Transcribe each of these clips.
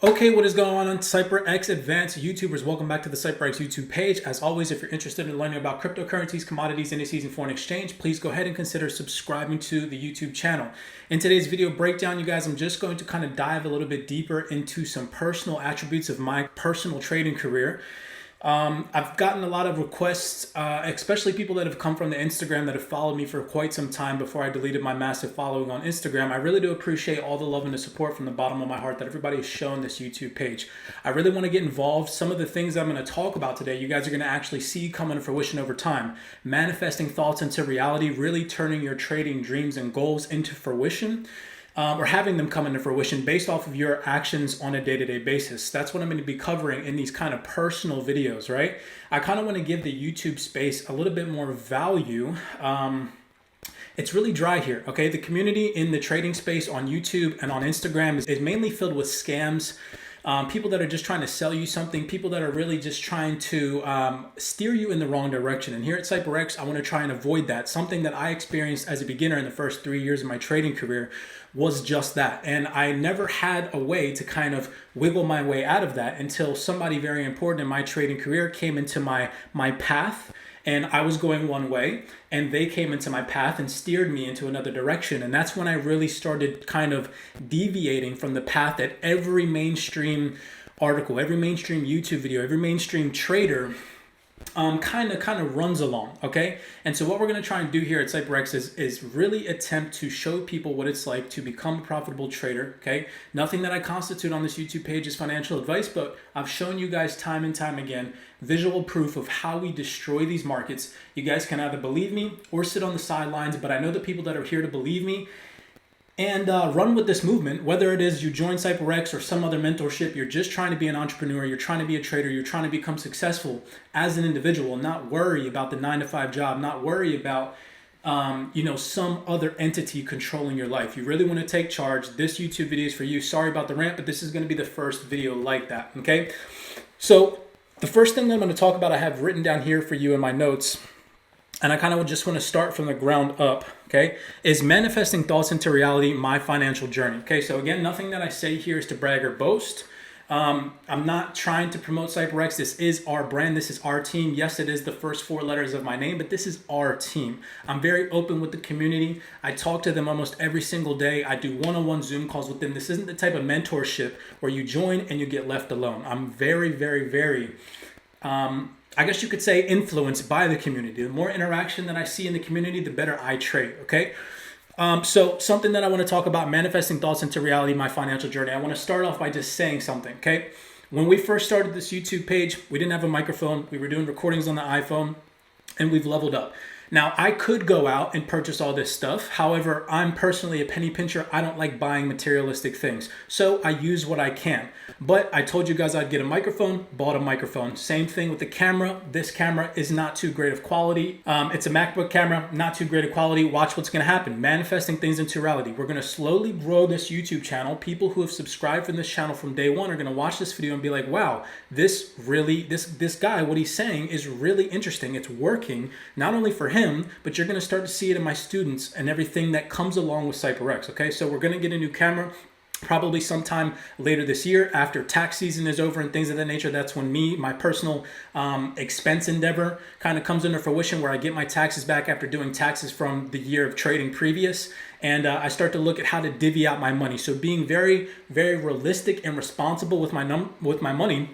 Okay, what is going on CYPRX advanced YouTubers? Welcome back to the CYPRX YouTube page. As always, if you're interested in learning about cryptocurrencies, commodities, indices, and foreign exchange, please go ahead and consider subscribing to the YouTube channel. In today's video breakdown, you guys, I'm just going to kind of dive a little bit deeper into some personal attributes of my personal trading career. I've gotten a lot of requests, especially people that have come from the Instagram that have followed me for quite some time before I deleted my massive following on Instagram. I really do appreciate all the love and the support from the bottom of my heart that everybody has shown this YouTube page. I really want to get involved. Some of the things I'm going to talk about today, you guys are going to actually see come into fruition over time. Manifesting thoughts into reality, really turning your trading dreams and goals into fruition. Or having them come into fruition based off of your actions on a day-to-day basis. That's what I'm going to be covering in these kind of personal videos, right? I kind of want to give the YouTube space a little bit more value. It's really dry here, okay? The community in the trading space on YouTube and on Instagram is mainly filled with scams. People that are just trying to sell you something, people that are really just trying to steer you in the wrong direction. And here at CyPRX, I want to try and avoid that. Something that I experienced as a beginner in the first 3 years of my trading career was just that. And I never had a way to kind of wiggle my way out of that until somebody very important in my trading career came into my path. And I was going one way and they came into my path and steered me into another direction. And that's when I really started kind of deviating from the path that every mainstream article, every mainstream YouTube video, every mainstream trader kind of runs along, okay? And so what we're going to try and do here at CyPRX is really attempt to show people what it's like to become a profitable trader, okay? Nothing that I constitute on this YouTube page is financial advice, but I've shown you guys time and time again visual proof of how we destroy these markets. You guys can either believe me or sit on the sidelines, but I know the people that are here to believe me and run with this movement, whether it is you join CyPRX or some other mentorship, you're just trying to be an entrepreneur, you're trying to be a trader, you're trying to become successful as an individual, not worry about the 9-to-5 job, not worry about some other entity controlling your life. You really want to take charge. This YouTube video is for you. Sorry about the rant, but this is going to be the first video like that, okay? So the first thing that I'm going to talk about, I have written down here for you in my notes, and I kind of just want to start from the ground up, okay, is manifesting thoughts into reality, my financial journey. Okay, so again, nothing that I say here is to brag or boast. I'm not trying to promote CyPRX. This is our brand. This is our team. Yes, it is the first 4 letters of my name, but this is our team. I'm very open with the community. I talk to them almost every single day. I do one-on-one Zoom calls with them. This isn't the type of mentorship where you join and you get left alone. I'm very, very, very I guess you could say influenced by the community. The more interaction that I see in the community, the better I trade, okay? So something that I want to talk about, manifesting thoughts into reality, my financial journey. I want to start off by just saying something, okay? When we first started this YouTube page, we didn't have a microphone. We were doing recordings on the iPhone, and we've leveled up. Now, I could go out and purchase all this stuff. However, I'm personally a penny pincher. I don't like buying materialistic things. So I use what I can. But I told you guys I'd get a microphone, bought a microphone. Same thing with the camera. This camera is not too great of quality. It's a MacBook camera, not too great of quality. Watch what's going to happen. Manifesting things into reality. We're going to slowly grow this YouTube channel. People who have subscribed from this channel from day one are going to watch this video and be like, wow, this guy, what he's saying is really interesting. It's working, not only for him, but you're going to start to see it in my students and everything that comes along with CyPRX, okay? So we're going to get a new camera probably sometime later this year after tax season is over and things of that nature. That's when my personal expense endeavor kind of comes into fruition, where I get my taxes back after doing taxes from the year of trading previous. And I start to look at how to divvy out my money. So being very, very realistic and responsible with my money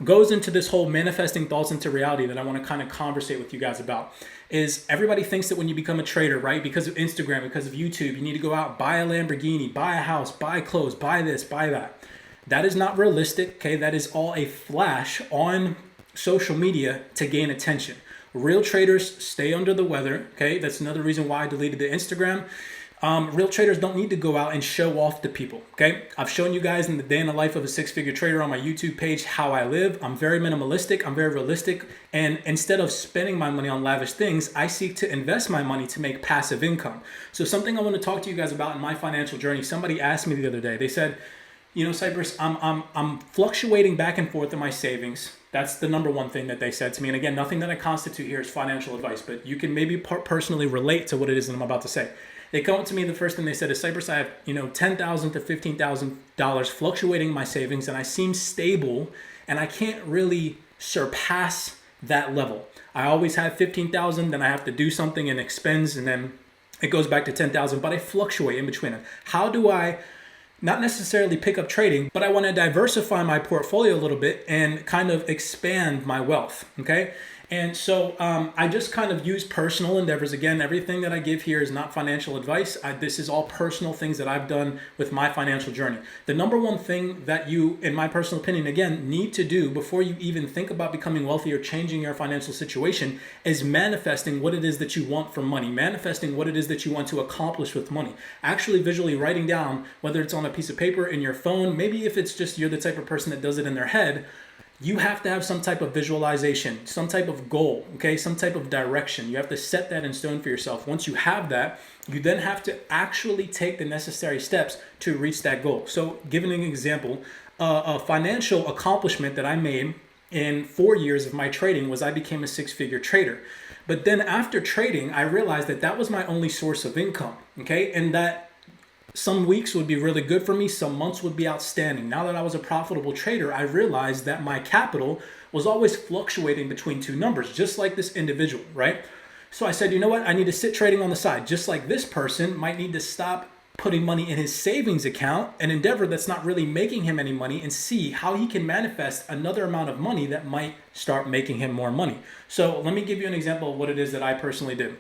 goes into this whole manifesting thoughts into reality that I want to kind of conversate with you guys about. Is everybody thinks that when you become a trader, right, because of Instagram, because of YouTube, you need to go out, buy a Lamborghini, buy a house, buy clothes, buy this, buy that. That is not realistic, okay? That is all a flash on social media to gain attention. Real traders stay under the weather, okay? That's another reason why I deleted the Instagram. Real traders don't need to go out and show off to people, okay? I've shown you guys in the day in the life of a 6-figure trader on my YouTube page how I live. I'm very minimalistic. I'm very realistic. And instead of spending my money on lavish things, I seek to invest my money to make passive income. So something I want to talk to you guys about in my financial journey, somebody asked me the other day, they said, you know, Cypress, I'm fluctuating back and forth in my savings. That's the number one thing that they said to me. And again, nothing that I constitute here is financial advice, but you can maybe personally relate to what it is that I'm about to say. They come up to me, the first thing they said is, Cypress, I have, $10,000 to $15,000 fluctuating in my savings, and I seem stable, and I can't really surpass that level. I always have 15,000, then I have to do something and expends, and then it goes back to 10,000, but I fluctuate in between them. How do I not necessarily pick up trading, but I want to diversify my portfolio a little bit and kind of expand my wealth, okay? And so I just kind of use personal endeavors. Again, everything that I give here is not financial advice. This is all personal things that I've done with my financial journey. The number one thing that you, in my personal opinion, again, need to do before you even think about becoming wealthy or changing your financial situation is manifesting what it is that you want from money, manifesting what it is that you want to accomplish with money. Actually visually writing down, whether it's on a piece of paper, in your phone, maybe if it's just you're the type of person that does it in their head, you have to have some type of visualization, some type of goal, okay? Some type of direction. You have to set that in stone for yourself. Once you have that, you then have to actually take the necessary steps to reach that goal. So giving an example, a financial accomplishment that I made in 4 years of my trading was I became a six-figure trader. But then after trading, I realized that that was my only source of income, okay? And that some weeks would be really good for me. Some months would be outstanding. Now that I was a profitable trader, I realized that my capital was always fluctuating between two numbers, just like this individual, right? So I said, you know what? I need to sit trading on the side, just like this person might need to stop putting money in his savings account, an endeavor that's not really making him any money, and see how he can manifest another amount of money that might start making him more money. So let me give you an example of what it is that I personally did.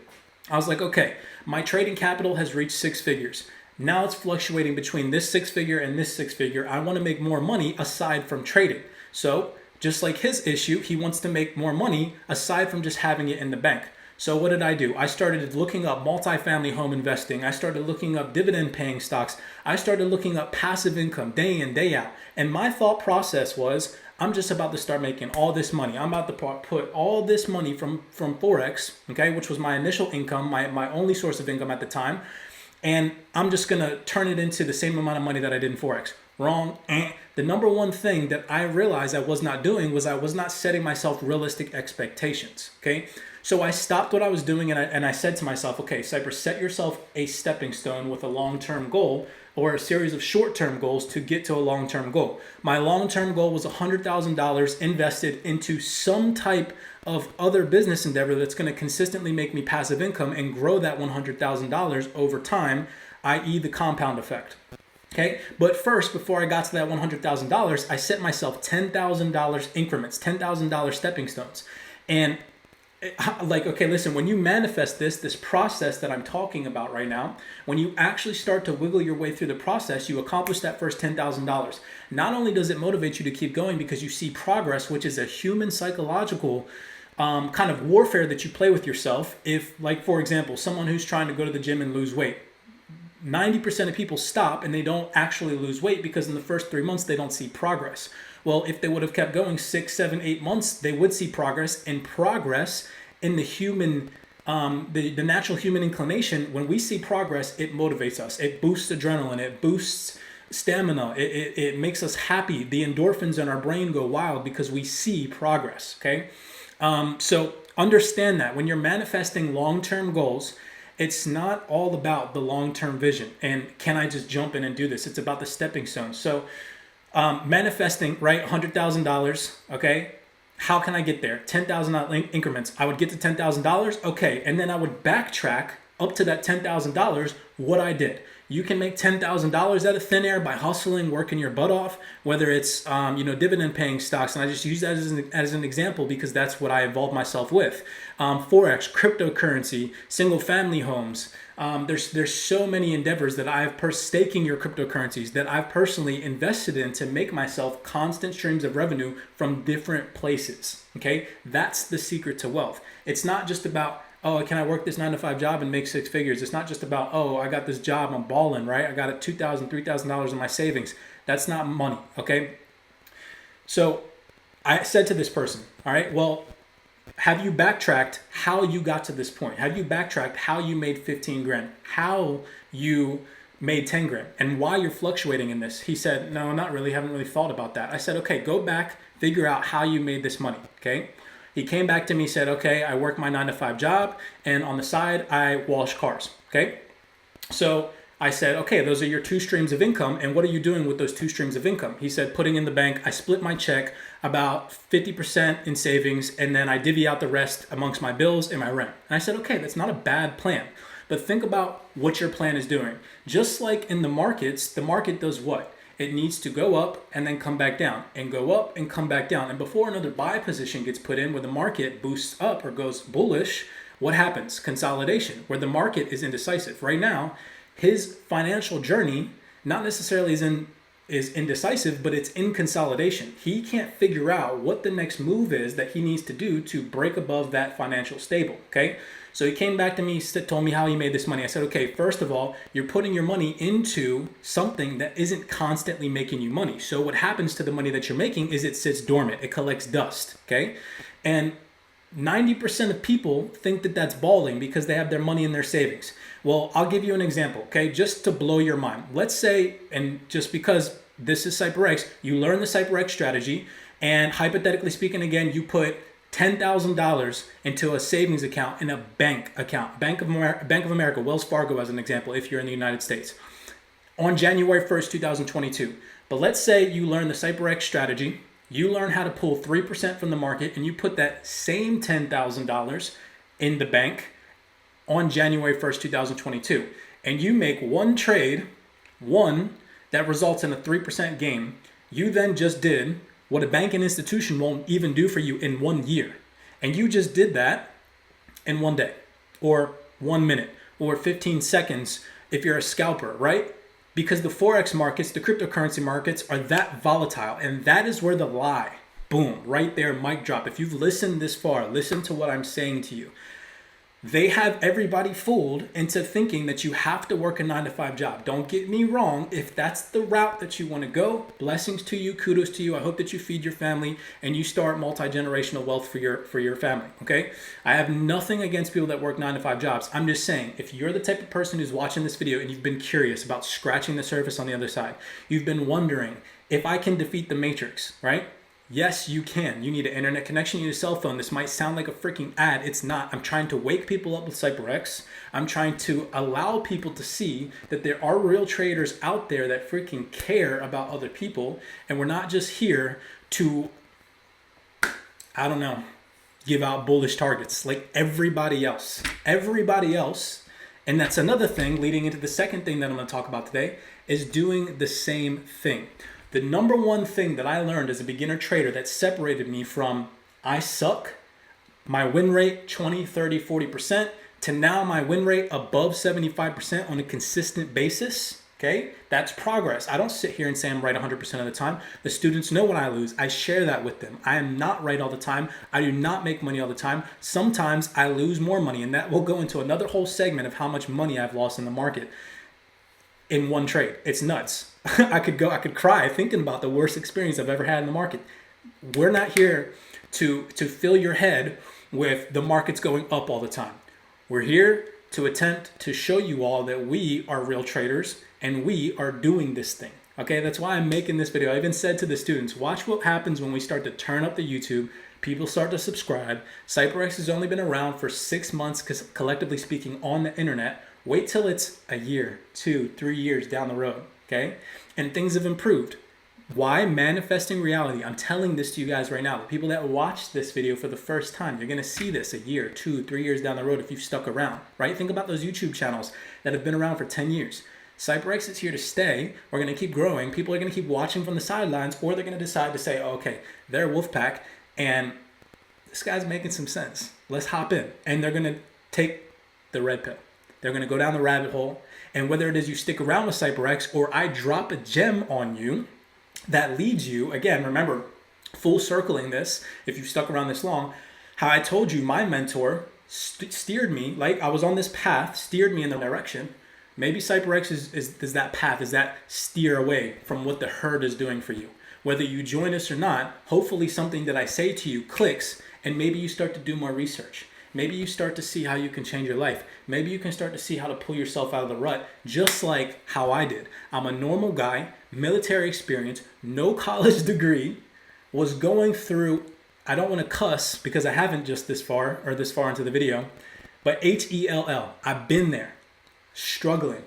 I was like, okay, my trading capital has reached six figures. Now it's fluctuating between this six figure and this six figure. I want to make more money aside from trading. So just like his issue, he wants to make more money aside from just having it in the bank. So what did I do? I started looking up multifamily home investing. I started looking up dividend paying stocks. I started looking up passive income day in, day out. And my thought process was, I'm just about to start making all this money. I'm about to put all this money from forex, okay, which was my initial income, my only source of income at the time. And I'm just going to turn it into the same amount of money that I did in forex. Wrong. The number one thing that I realized I was not doing was I was not setting myself realistic expectations. Okay. So I stopped what I was doing and I said to myself, okay, Cypress, set yourself a stepping stone with a long-term goal or a series of short-term goals to get to a long-term goal. My long-term goal was $100,000 invested into some type of other business endeavor that's going to consistently make me passive income and grow that $100,000 over time, i.e. the compound effect. Okay, but first, before I got to that $100,000, I set myself $10,000 increments, $10,000 stepping stones. And like, okay, listen, when you manifest this process that I'm talking about right now, when you actually start to wiggle your way through the process, you accomplish that first $10,000. Not only does it motivate you to keep going because you see progress, which is a human psychological kind of warfare that you play with yourself. If, like, for example, someone who's trying to go to the gym and lose weight, 90% of people stop and they don't actually lose weight because in the first 3 months, they don't see progress. Well, if they would have kept going 6, 7, 8 months, they would see progress. And progress in the human, the natural human inclination, when we see progress, it motivates us. It boosts adrenaline. It boosts stamina. It makes us happy. The endorphins in our brain go wild because we see progress, okay? So understand that when you're manifesting long-term goals, it's not all about the long-term vision. And can I just jump in and do this? It's about the stepping stones. So manifesting, right? $100,000. Okay. How can I get there? $10,000 increments. I would get to $10,000. Okay. And then I would backtrack up to that $10,000, what I did. You can make $10,000 out of thin air by hustling, working your butt off, whether it's, dividend paying stocks. And I just use that as an example because that's what I involved myself with. Forex, cryptocurrency, single family homes. There's so many endeavors that I've staking your cryptocurrencies that I've personally invested in to make myself constant streams of revenue from different places. Okay. That's the secret to wealth. It's not just about, oh, can I work this 9-to-5 job and make six figures? It's not just about, oh, I got this job, I'm balling, right? I got $2,000, $3,000 in my savings. That's not money, okay? So I said to this person, all right, well, have you backtracked how you got to this point? Have you backtracked how you made 15 grand? How you made 10 grand? And why you're fluctuating in this? He said, no, not really. Haven't really thought about that. I said, okay, go back, figure out how you made this money, okay? He came back to me, said, okay, I work my 9-to-5 job, and on the side, I wash cars, okay? So I said, okay, those are your two streams of income. And what are you doing with those two streams of income? He said, putting in the bank. I split my check about 50% in savings, and then I divvy out the rest amongst my bills and my rent. And I said, okay, that's not a bad plan. But think about what your plan is doing. Just like in the markets, the market does what? It needs to go up and then come back down, and go up and come back down. And before another buy position gets put in where the market boosts up or goes bullish, what happens? Consolidation, where the market is indecisive. Right now, his financial journey not necessarily is indecisive, but it's in consolidation. He can't figure out what the next move is that he needs to do to break above that financial stable, okay? So he came back to me, told me how he made this money. I said, okay, first of all, you're putting your money into something that isn't constantly making you money. So what happens to the money that you're making is it sits dormant. It collects dust, okay? And 90% of people think that that's balling because they have their money in their savings. Well, I'll give you an example, okay? Just to blow your mind. Let's say, and just because this is CYPRX, you learn the CYPRX strategy, and hypothetically speaking, again, you put $10,000 into a savings account in a bank account. Bank of America, Wells Fargo as an example, if you're in the United States, on January 1st, 2022. But let's say you learn the CYPRX strategy, you learn how to pull 3% from the market, and you put that same $10,000 in the bank on January 1st, 2022. And you make one trade, one that results in a 3% gain. You then just did what a banking institution won't even do for you in 1 year. And you just did that in 1 day, or 1 minute, or 15 seconds if you're a scalper, right? Because the forex markets, the cryptocurrency markets are that volatile, and that is where the lie, boom, right there, mic drop. If you've listened this far, listen to what I'm saying to you. They have everybody fooled into thinking that you have to work a 9-to-5 job. Don't get me wrong. If that's the route that you want to go, blessings to you, kudos to you. I hope that you feed your family and you start multi-generational wealth for your family, okay? I have nothing against people that work 9-to-5 jobs. I'm just saying, if you're the type of person who's watching this video and you've been curious about scratching the surface on the other side, you've been wondering if I can defeat the matrix, right? Yes, you can. You need an internet connection, you need a cell phone. This might sound like a freaking ad. It's not. I'm trying to wake people up with CyPRX. I'm trying to allow people to see that there are real traders out there that freaking care about other people. And we're not just here to, I don't know, give out bullish targets like everybody else. Everybody else. And that's another thing leading into the second thing that I'm going to talk about today is doing the same thing. The number one thing that I learned as a beginner trader that separated me from I suck, my win rate 20, 30, 40%, to now my win rate above 75% on a consistent basis, okay? That's progress. I don't sit here and say I'm right 100% of the time. The students know when I lose. I share that with them. I am not right all the time. I do not make money all the time. Sometimes I lose more money, and that will go into another whole segment of how much money I've lost in the market in one trade. It's nuts. I could cry thinking about the worst experience I've ever had in the market. We're not here to fill your head with the markets going up all the time. We're here to attempt to show you all that we are real traders and we are doing this thing. Okay, that's why I'm making this video. I even said to the students, watch what happens when we start to turn up the YouTube. People start to subscribe. CyPRX has only been around for 6 months, collectively speaking, on the internet. Wait till it's a year, 2, 3 years down the road, okay? And things have improved. Why? Manifesting reality. I'm telling this to you guys right now. The people that watch this video for the first time, you're going to see this a year, 2, 3 years down the road if you've stuck around, right? Think about those YouTube channels that have been around for 10 years. CyPRX is here to stay. We're going to keep growing. People are going to keep watching from the sidelines, or they're going to decide to say, oh, okay, they're Wolfpack, and this guy's making some sense. Let's hop in. And they're going to take the red pill. They're going to go down the rabbit hole. And whether it is you stick around with CyPRX or I drop a gem on you that leads you, again, remember, full circling this, if you've stuck around this long, how I told you my mentor steered me, like I was on this path, steered me in the direction. Maybe CyPRX is that path, is that steer away from what the herd is doing for you. Whether you join us or not, hopefully something that I say to you clicks and maybe you start to do more research. Maybe you start to see how you can change your life. Maybe you can start to see how to pull yourself out of the rut, just like how I did. I'm a normal guy, military experience, no college degree, was going through, I don't want to cuss because I haven't just this far into the video, but HELL. I've been there, struggling,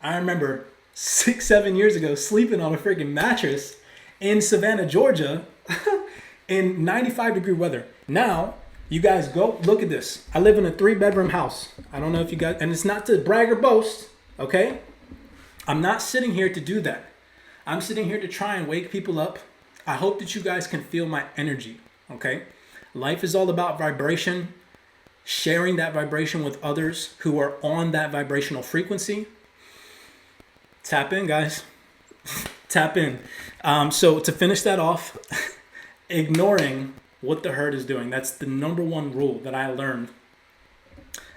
I remember 6-7 years ago sleeping on a freaking mattress in Savannah, Georgia in 95-degree weather. Now, you guys go look at this. I live in a 3-bedroom house. I don't know if you guys, and it's not to brag or boast, okay? I'm not sitting here to do that. I'm sitting here to try and wake people up. I hope that you guys can feel my energy, okay? Life is all about vibration, sharing that vibration with others who are on that vibrational frequency. Tap in, guys. Tap in. So to finish that off, ignoring what the herd is doing. That's the number one rule that I learned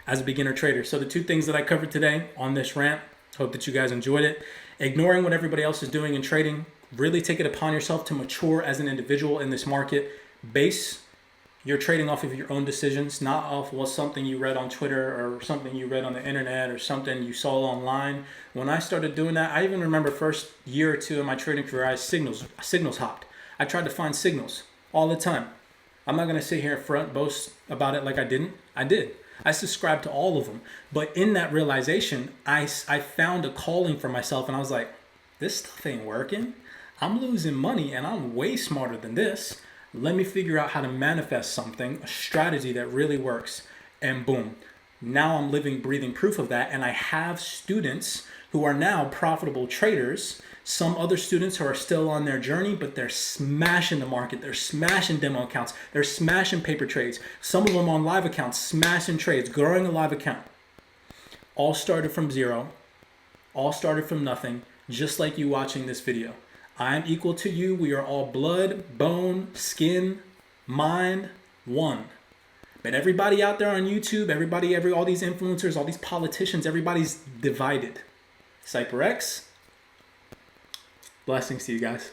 as a beginner trader. So the 2 things that I covered today on this rant, hope that you guys enjoyed it. Ignoring what everybody else is doing in trading. Really take it upon yourself to mature as an individual in this market. Base your trading off of your own decisions, not off what something you read on Twitter or something you read on the internet or something you saw online. When I started doing that, I even remember first year or 2 of my trading career, I signals hopped. I tried to find signals all the time. I'm not going to sit here and front boast about it like I didn't. I did. I subscribed to all of them. But in that realization, I found a calling for myself, and I was like, this stuff ain't working. I'm losing money and I'm way smarter than this. Let me figure out how to manifest something, a strategy that really works. And boom, now I'm living, breathing proof of that. And I have students who are now profitable traders. Some other students who are still on their journey, but they're smashing the market. They're smashing demo accounts. They're smashing paper trades. Some of them on live accounts, smashing trades, growing a live account. All started from zero. All started from nothing, just like you watching this video. I am equal to you. We are all blood, bone, skin, mind, one. But everybody out there on YouTube, all these influencers, all these politicians, everybody's divided. CYPRX, blessings to you guys.